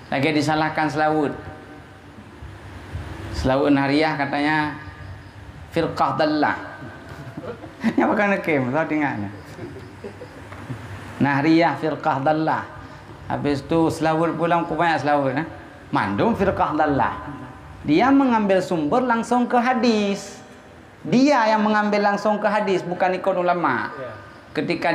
Lagi disalahkan selawut. Selawut Nahriyah katanya firqah dallah. Yang bukan nekim, tahu dengarnya. Nahriyah firqah dallah. Habis tu selawut pulang banyak selawut. Mandum firqah dallah. Dia mengambil sumber langsung ke hadis. Dia yang mengambil langsung ke hadis, bukan ikut ulama. Ketika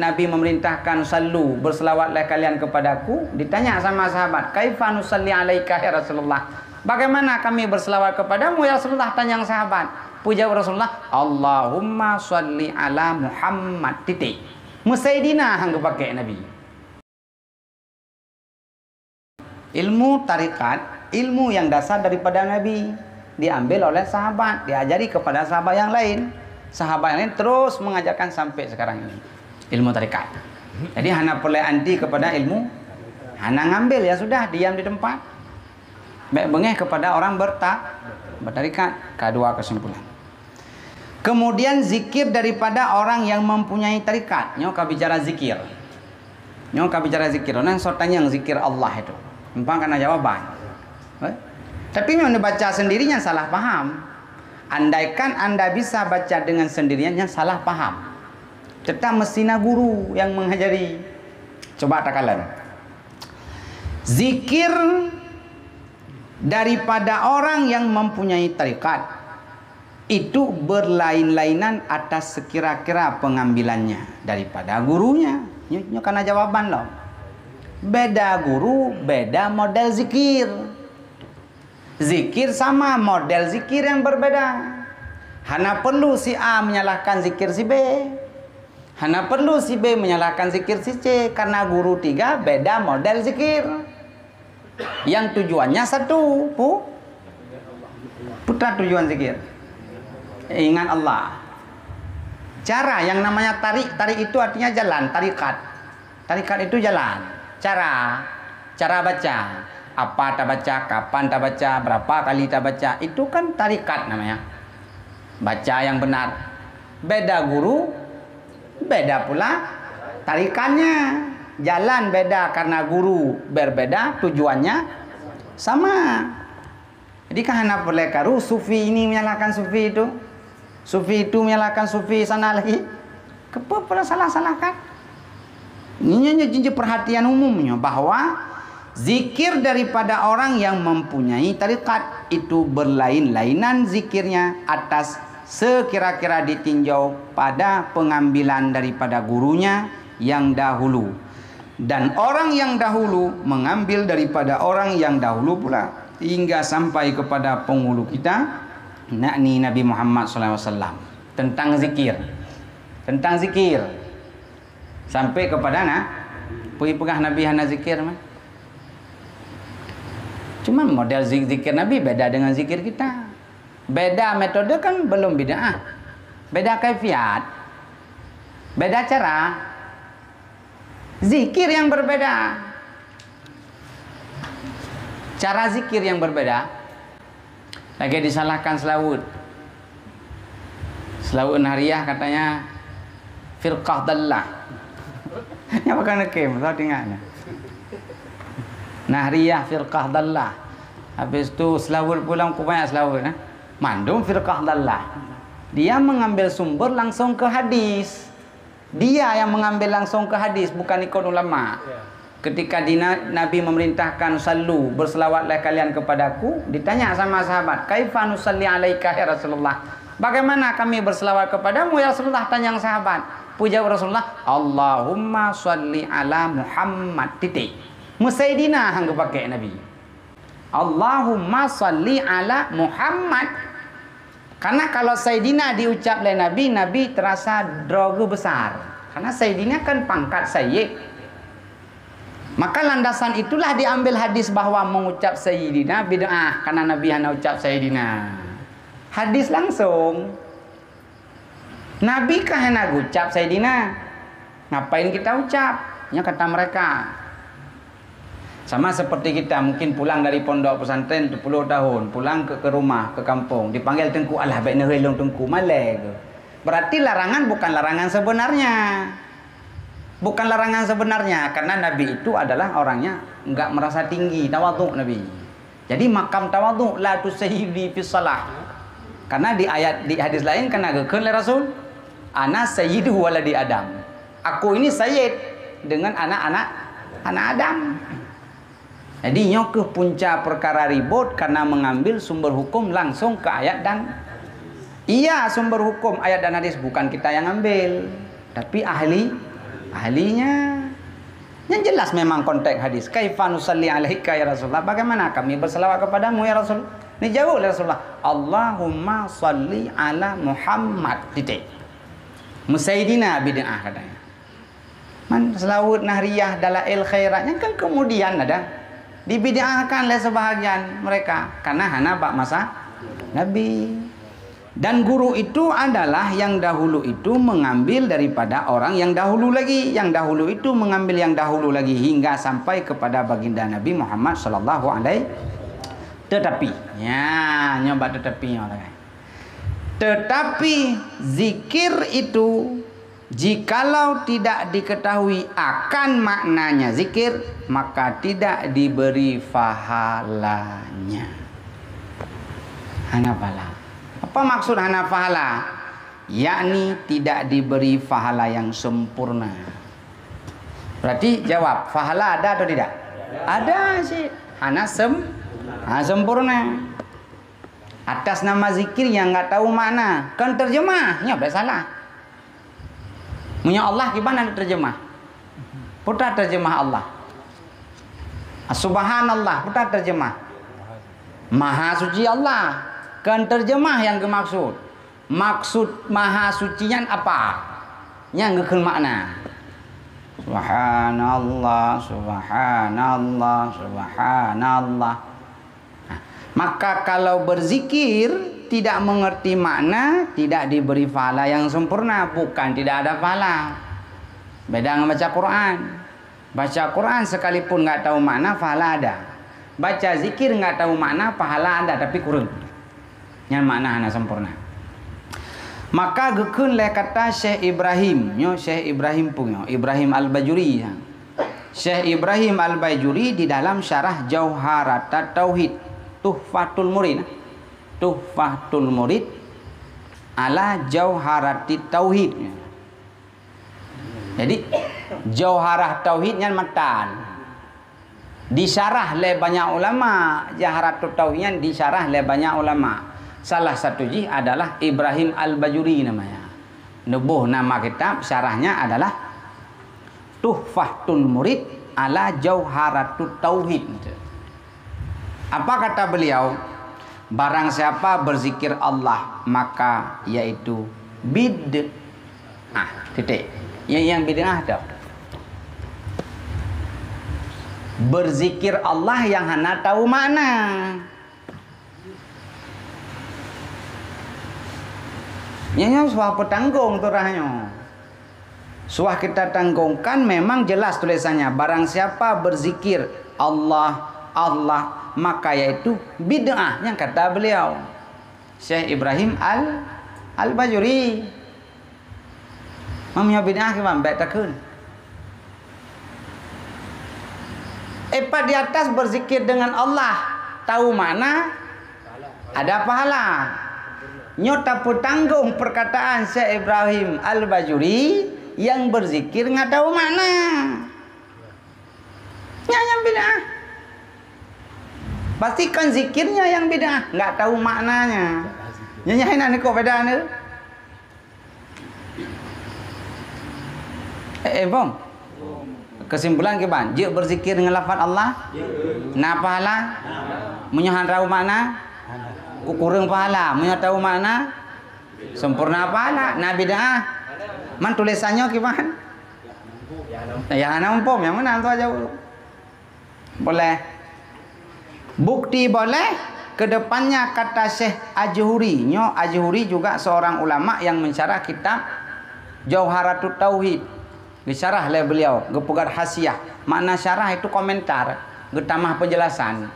Nabi memerintahkan sallu, berselawatlah kalian kepadaku, ditanya sama sahabat, kaifa nusalli alaika ya Rasulullah? Bagaimana kami berselawat kepadamu ya Rasulullah? Tanya sahabat. Puja Rasulullah, Allahumma salli ala Muhammad titik. Musaidina hang pakai Nabi. Ilmu tarikat, ilmu yang dasar daripada Nabi, diambil oleh sahabat, diajari kepada sahabat yang lain. Sahabat yang lain terus mengajarkan sampai sekarang ini ilmu tarikat. Jadi hana boleh anti kepada ilmu, hana ngambil ya sudah, diam di tempat. Baik bengeh kepada orang bertarikat. Kedua kesimpulan. Kemudian zikir daripada orang yang mempunyai tarikat. Nyoka bicara zikir. Nyoka bicara zikir. Orang tanya yang zikir Allah itu. Empang kena jawaban. Tapi yang dibaca sendirinya salah paham. Andaikan Anda bisa baca dengan sendiriannya salah paham. Tetap mestinya guru yang mengajari. Coba takalan. Zikir daripada orang yang mempunyai tarikat itu berlain-lainan atas sekira-kira pengambilannya daripada gurunya. Ini karena jawaban loh. Beda guru, beda model zikir. Zikir sama, model zikir yang berbeda. Hana perlu si A menyalahkan zikir si B. Hana perlu si B menyalahkan zikir si C. Karena guru tiga beda model zikir. Yang tujuannya satu. Putra tujuan zikir. Ingat Allah. Cara yang namanya tarik. Tarik itu artinya jalan. Tarikat. Tarikat itu jalan. Cara baca. Apa tak baca, kapan tak baca, berapa kali tak baca, itu kan tarikat namanya. Baca yang benar. Beda guru, beda pula tarikannya. Jalan beda karena guru berbeda, tujuannya sama. Jadi kan hana boleh karu sufi ini menyalahkan sufi itu. Sufi itu menyalahkan sufi sana lagi. Kepa pula salah-salahkan. Ini jadi perhatian umumnya bahwa zikir daripada orang yang mempunyai tarikat itu berlain-lainan zikirnya atas sekira-kira ditinjau pada pengambilan daripada gurunya yang dahulu. Dan orang yang dahulu mengambil daripada orang yang dahulu pula hingga sampai kepada penghulu kita, yakni Nabi Muhammad SAW. Tentang zikir. Tentang zikir. Sampai kepada pergi pegah Nabi hana zikir mah. Cuma model zikir Nabi beda dengan zikir kita. Beda metode kan belum bid'ah. Beda kaifiat. Beda cara. Zikir yang berbeda. Cara zikir yang berbeda. Lagi disalahkan selawut. Selawut Nahriyah katanya firqah dallah. Yang bukan nekim, tahu dengarnya. Nahriyah firqah dallah. Habis tu selawut pulang banyak selawut. Mandum firqah dallah. Dia mengambil sumber langsung ke hadis. Dia yang mengambil langsung ke hadis, bukan ikut ulama. Ketika Nabi memerintahkan sallu, berselawatlah kalian kepadaku, ditanya sama sahabat, kaifa nusalli alaika ya Rasulullah? Bagaimana kami berselawat kepadamu ya Rasulullah? Tanya sahabat. Puja Rasulullah, Allahumma salli ala Muhammad titik. Musaidina hang pakai Nabi. Allahumma salli ala Muhammad. Karena kalau Sayyidina diucap oleh Nabi, Nabi terasa droga besar. Karena Sayyidina kan pangkat Sayyid. Maka landasan itulah diambil hadis bahwa mengucap Sayyidina bid'ah. Karena Nabi hanya ucap Sayyidina. Hadis langsung. Nabi kah hanya ucap Sayyidina? Ngapain kita ucap? Ya kata mereka. Sama seperti kita mungkin pulang dari pondok pesantren 10 tahun, pulang ke rumah, ke kampung, dipanggil tengku, alah baik nerelong tengku, malai. Berarti larangan bukan larangan sebenarnya. Bukan larangan sebenarnya, karena Nabi itu adalah orangnya enggak merasa tinggi, tawadhu Nabi. Jadi makam tawadhu la tusayyidi fi shalah. Karena di hadis lain kena gekeun oleh Rasul, ana sayyidu waladi Adam. Aku ini sayyid dengan anak-anak Adam. Jadi nyo ke punca perkara ribut karena mengambil sumber hukum langsung ke ayat dan iya, sumber hukum ayat dan hadis bukan kita yang ambil, tapi ahlinya. Yang jelas memang konteks hadis. Kaifa nusalli alaika ya Rasulullah? Bagaimana kami berselawat kepadamu ya Rasul? Ini jauh ya Rasulullah. Allahumma salli ala Muhammad. Titik. Musaidina bid'ah katanya. Man selawat nahriyah dalail khairatnya kan kemudian ada dibid'ahkan oleh sebahagian mereka karena hana bak masa Nabi. Dan guru itu adalah yang dahulu itu mengambil daripada orang yang dahulu lagi, yang dahulu itu mengambil yang dahulu lagi hingga sampai kepada baginda Nabi Muhammad sallallahu alaihi. Tetapi ya nyoba tetapinya orang. Tetapi zikir itu jikalau tidak diketahui akan maknanya zikir, maka tidak diberi pahalanya. Hana pahala. Apa maksud hana pahala? Yakni tidak diberi pahala yang sempurna. Berarti jawab, pahala ada atau tidak? Ada sih. Hana sempurna. Atas nama zikir yang nggak tahu makna, kan terjemahnya udah salah. Punya Allah gimana terjemah? Putar terjemah Allah. Subhanallah, putar terjemah. Maha suci Allah. Kan terjemah yang dimaksud. Maksud maha sucian apa? Yang ngeukeun makna. Subhanallah, subhanallah, subhanallah. Nah, maka kalau berzikir tidak mengerti makna, tidak diberi pahala yang sempurna, bukan tidak ada pahala. Beda dengan baca Quran. Baca Quran sekalipun nggak tahu makna, pahala ada. Baca zikir nggak tahu makna, pahala ada tapi kurang. Yang makna hana sempurna. Maka gekeun le kata Syekh Ibrahim, nyo Syekh Ibrahim punyo, Ibrahim Al-Bajuri. Syekh Ibrahim Al-Bajuri di dalam syarah Jauharat Tauhid, Tuhfatul Murid. Tuhfatul Murid ala Jauharati Tauhid. Jadi Jauharah Tauhidnya matan. Disyarah le banyak ulama, Jauharatut Tauhidnya disyarah le banyak ulama. Salah satu adalah Ibrahim Al-Bajuri namanya. Nubuh nama kitab syarahnya adalah Tuhfatul Murid ala Jauharatut Tauhid. Apa kata beliau? Barang siapa berzikir Allah maka yaitu bid'ah. Titik. Yang bid'ah ada. Berzikir Allah yang hana tahu mana. Yang suah petanggung turahnya. Suah kita tanggungkan memang jelas tulisannya. Barang siapa berzikir Allah, Allah, maka yaitu bid'ah. Yang kata beliau Syekh Ibrahim Al-Bajuri. Mamnya bid'ah gimana? Baik takun. Epa di atas berzikir dengan Allah, tahu mana? Ada pahala. Nyota petanggung perkataan Syekh Ibrahim Al-Bajuri yang berzikir nggak tahu mana. Yang bid'ah. Pastikan zikirnya yang bid'ah, nggak tahu maknanya. Nyanyiin ane kok beda ane. Bom. Kesimpulan gimana? Jika berzikir dengan lafaz Allah, nah pahala, menyohan tahu makna. Kurang pahala, punya tahu makna sempurna pahala. Nah bid'ah man tulisannya gimana? Ya ana umpam yang mana tu aja boleh. Bukti boleh. Kedepannya kata Syekh Ajhuri, nyo Ajhuri juga seorang ulama yang mensyarah kitab Jauharatut Tauhid. Disyarah oleh beliau, gepegat hasiah. Makna syarah itu komentar, getamah penjelasan.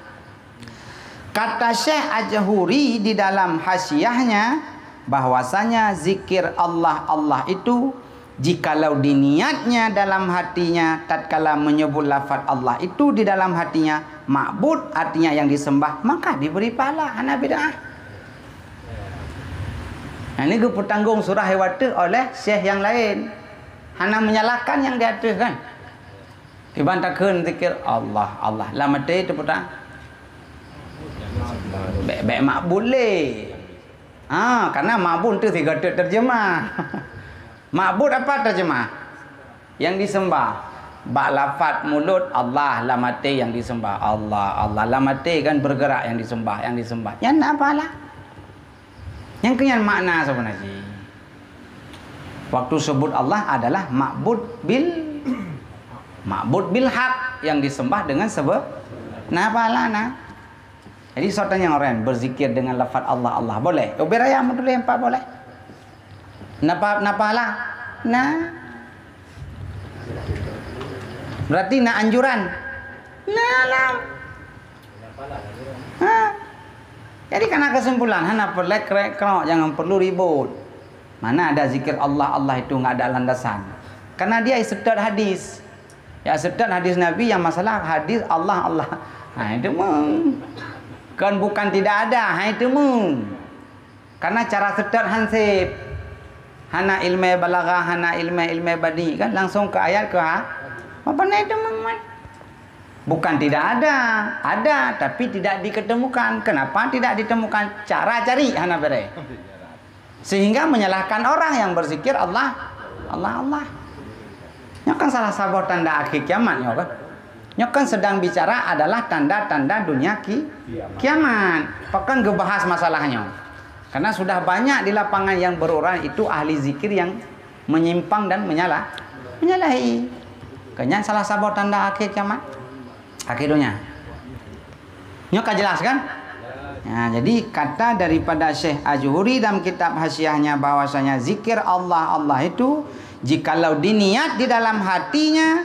Kata Syekh Ajhuri di dalam hasiahnya bahwasanya zikir Allah itu Jikalau diniatnya dalam hatinya tatkala menyebut lafaz Allah itu di dalam hatinya ma'bud artinya yang disembah, maka diberi pahala. Hana bid'ah. Nah, ini petanggung surah Hewata oleh syekh yang lain. Hana menyalahkan yang dia ada kan. Dibantakan zikir Allah Allah. Lah mati itu petang. Baik ma'bud boleh. Karena ma'bud itu tiga terjemah. Ma'bud apa terjemah? Yang disembah. Bak lafaz mulut Allah, la mati yang disembah. Allah, Allah. La mati kan bergerak yang disembah, yang disembah. Yang nak apalah? Yang kenyan makna sebenarnya. Waktu sebut Allah adalah ma'bud bil haq, yang disembah dengan sebab. Nah apalah nah. Jadi sotan yang orang berzikir dengan lafaz Allah Allah boleh. Ubiraya betul empat boleh. Napa lah? Nah. Berarti nak anjuran. Nah. Jadi karena kesimpulan hana perlu krek-krok, jangan perlu ribut. Mana ada zikir Allah Allah itu enggak ada landasan. Karena dia istidlal hadis. Ya istidlal hadis Nabi yang masalah hadis Allah Allah. Itu kan bukan tidak ada, itu karena cara sedar hansip. Hana ilmu balaghah, hana ilmu badi kan langsung ke ayat ke apa itu bukan tidak ada tapi tidak diketemukan. Kenapa tidak ditemukan? Cara cari hana bere. Sehingga menyalahkan orang yang berzikir Allah Allah Allah. Nya kan salah satu tanda akhir kiamat ya kan. Nya kan sedang bicara adalah tanda-tanda dunia kiamat. Pakan gebahas masalahnya. Karena sudah banyak di lapangan yang berurai itu ahli zikir yang menyimpang dan menyalahi. Kayaknya salah satu tanda akhir kiamat. Akhir dunia. Nya kan jelas kan? Nah, jadi kata daripada Syekh Ajhuri dalam kitab hasyiahnya bahwasanya zikir Allah Allah itu jikalau diniat di dalam hatinya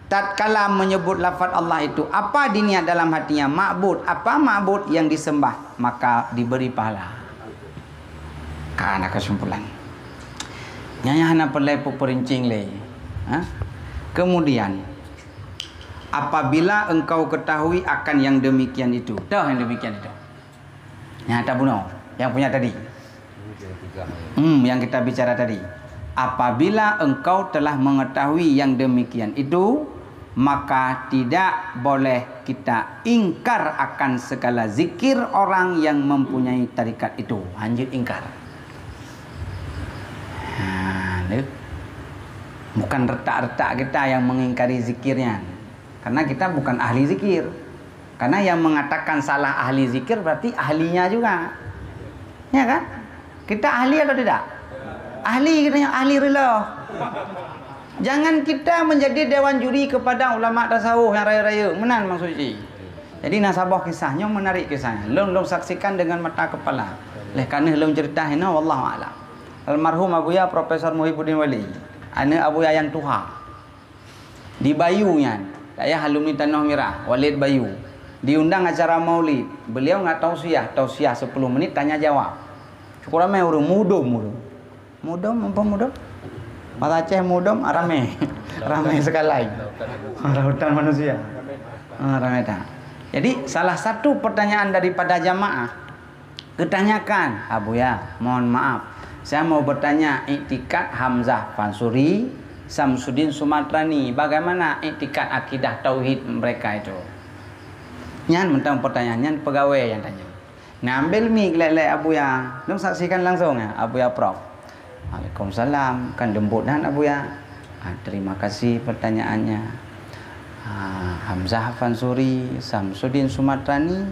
tatkala menyebut lafaz Allah itu apa diniat dalam hatinya ma'bud, apa ma'bud yang disembah, maka diberi pahala. Karena kesimpulan nyanya hana perlu perinci le. Kemudian apabila engkau ketahui akan yang demikian itu, dah yang demikian itu. Yang tak bunuh, yang punya tadi. Yang kita bicara tadi. Apabila engkau telah mengetahui yang demikian itu, maka tidak boleh kita ingkar akan segala zikir orang yang mempunyai tarikat itu. Anjir ingkar. Bukan retak-retak kita yang mengingkari zikirnya. Karena kita bukan ahli zikir. Karena yang mengatakan salah ahli zikir berarti ahlinya juga. Ya kan? Kita ahli atau tidak? Ahli, kita yang ahli rela. Jangan kita menjadi dewan juri kepada ulama tasawuf yang raya-raya. Menan maksudnya. Jadi nasabah kisahnya menarik kisahnya. Long saksikan dengan mata kepala. Oleh kerana long ceritahin wallahu a'lam. Almarhum Abuya Profesor Muhyiddin Wali. Anak Abuya yang tuha. Di Bayunya. Saya alumni Tanah Merah, Walid Bayu. Diundang acara maulid. Beliau enggak tausiah 10 menit tanya jawab. Syukur ramai orang mudum. Apa mudum? Mata Aceh mudum rame. Ramai sekali. Hutan manusia. Ramai dah. Jadi salah satu pertanyaan daripada jamaah ditanyakan, Abuya, mohon maaf. Saya mau bertanya iktikad Hamzah Fansuri, Samsudin Sumatrani, bagaimana iktikad akidah tauhid mereka itu? Nyan mentang pertanyaannya pegawai yang tanya. Ngambil mi lelek Abuya, belum saksikan langsung ya Abuya Prof. Waalaikumsalam, kan lembut dan Abuya. Terima kasih pertanyaannya. Hamzah Fansuri, Samsudin Sumatrani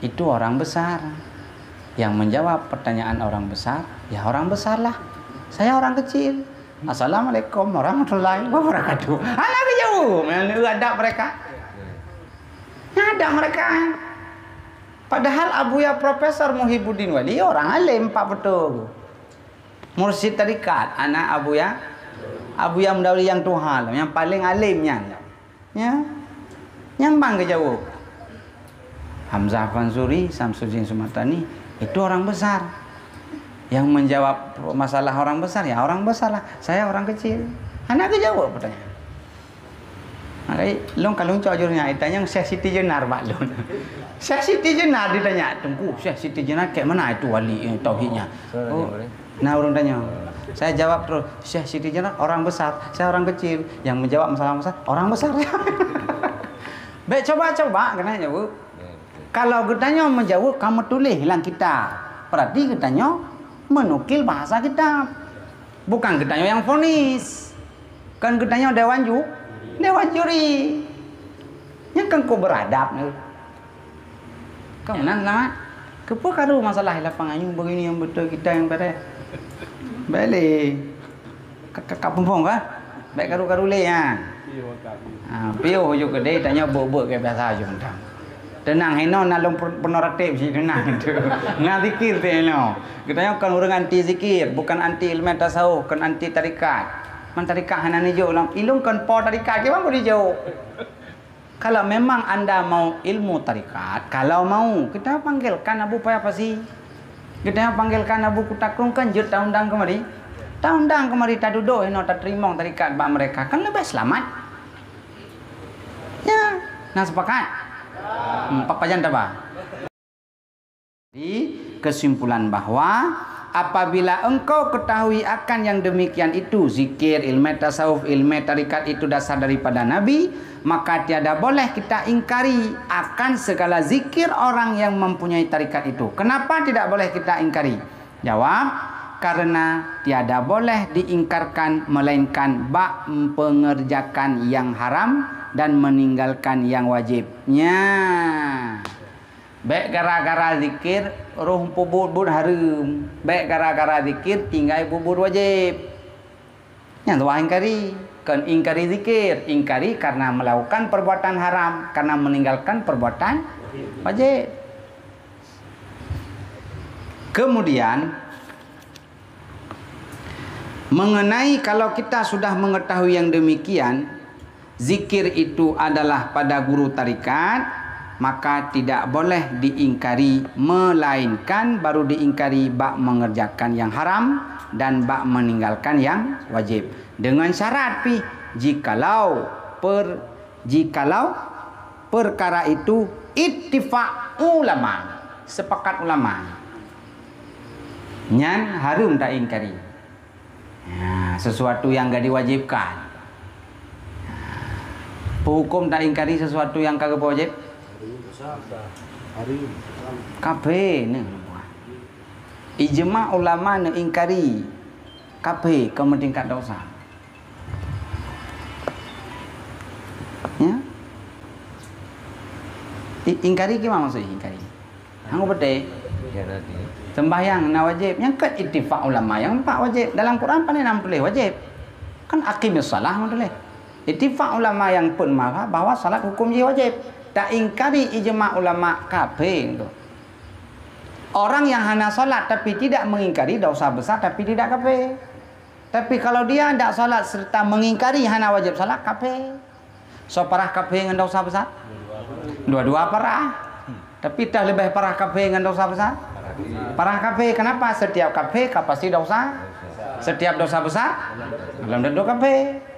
itu orang besar. Yang menjawab pertanyaan orang besar, ya orang besar lah. Saya orang kecil. Assalamualaikum warahmatullahi wabarakatuh. Alah jauh, ada mereka. Ada mereka. Padahal Abuya Profesor Muhyiddin Wali orang alim pak betul. Mursyid tarikat, anak Abuya Mendawli yang Tuhan, yang paling alimnya. Ya. Yang bangga jauh. Hamzah Fansuri, Samsudin Sumatani itu orang besar. Yang menjawab masalah orang besar ya orang besar lah. Saya orang kecil. Anak ke jawab pertanyaan. Makanya long kalau cak jurnya ditanya Syekh Siti Jenar Pak Long. Syekh Siti Jenar ditanya, "Tunggu, Syekh Siti Jenar kayak mana itu wali tauhidnya?" Oh. Nah, orang tanya. Saya jawab terus, "Syekh Siti Jenar orang besar, saya orang kecil." Yang menjawab masalah besar orang besar. Baik, coba katanya, Bu. Kalau kitanya menjawab, kamu tulis hilang kita. Berarti kitanya menukil bahasa kita. Bukan kitanya yang vonis. Kan kitanya dewan juri. Yang kan kau beradab nih. Kau nan lama. Kepo karu masalah lapang ayung begini yang betul kita yang beres. Balik. Kakak pumpung kah? Baik karu-karu le ya. Pio jo gede tanya bobok kayak biasa aja mentang. Tenang heno nalung penoratif sih tenang itu. Ngazikir teh heno. Kitanya kan orang anti zikir, bukan anti ilmu tasawuf, kan anti tarikat. Man tarikat hana ni jo ulang ilung kan po tarikat ke bang jo. Kalau memang Anda mau ilmu tarikat, kalau mau kita panggilkan Abu apa sih? Kita panggilkan Abu Kutakrung kan jut undang kemari. Ta undang kemari ta duduk heno ta terima tarikat bak mereka kan lebih selamat. Ya, nah sepakat. Pak Jan apa? Jadi kesimpulan bahwa apabila engkau ketahui akan yang demikian itu, zikir, ilmu tasawuf, ilmu tarikat itu dasar daripada Nabi, maka tiada boleh kita ingkari akan segala zikir orang yang mempunyai tarikat itu. Kenapa tidak boleh kita ingkari? Jawab, karena tiada boleh diingkarkan melainkan bak pengerjakan yang haram dan meninggalkan yang wajibnya. Baik gara-gara zikir roh bubur harum, baik gara-gara zikir tinggal bubur wajib. Yang tuah ingkari, kan ingkari zikir, ingkari karena melakukan perbuatan haram, karena meninggalkan perbuatan wajib. Kemudian mengenai kalau kita sudah mengetahui yang demikian, zikir itu adalah pada guru tarikat, maka tidak boleh diingkari, melainkan baru diingkari bak mengerjakan yang haram dan bak meninggalkan yang wajib. Dengan syarat jikalau perkara itu ittifaq ulama, sepakat ulama. Nyan harum tak ingkari. Nah, sesuatu yang enggak diwajibkan. Hukum tak ingkari sesuatu yang kagak wajib. Kabeh ni ijma ulama ne ingkari kabeh ke tingkat dosa. Ya? Ingkari gimana maksudnya ingkari? Hang bete. Sembahyang na wajib, yang ke ittifaq ulama yang empat wajib. Dalam Quran pandai nam tulis wajib. Kan aqimus salah tulis. Ittifaq ulama yang pun marah bahwa salat hukum dia wajib. Tak ingkari ijma ulama kabeh tu. Orang yang hanya salat tapi tidak mengingkari dosa besar tapi tidak kabeh. Tapi kalau dia tidak salat serta mengingkari hanya wajib salat kabeh. So parah kabeh dengan dosa besar? Dua-dua parah. Tapi dah lebih parah kabeh dengan dosa besar? Parah kabeh. Kenapa? Setiap kabeh pasti dosa. Setiap dosa besar dalam tentu kabeh.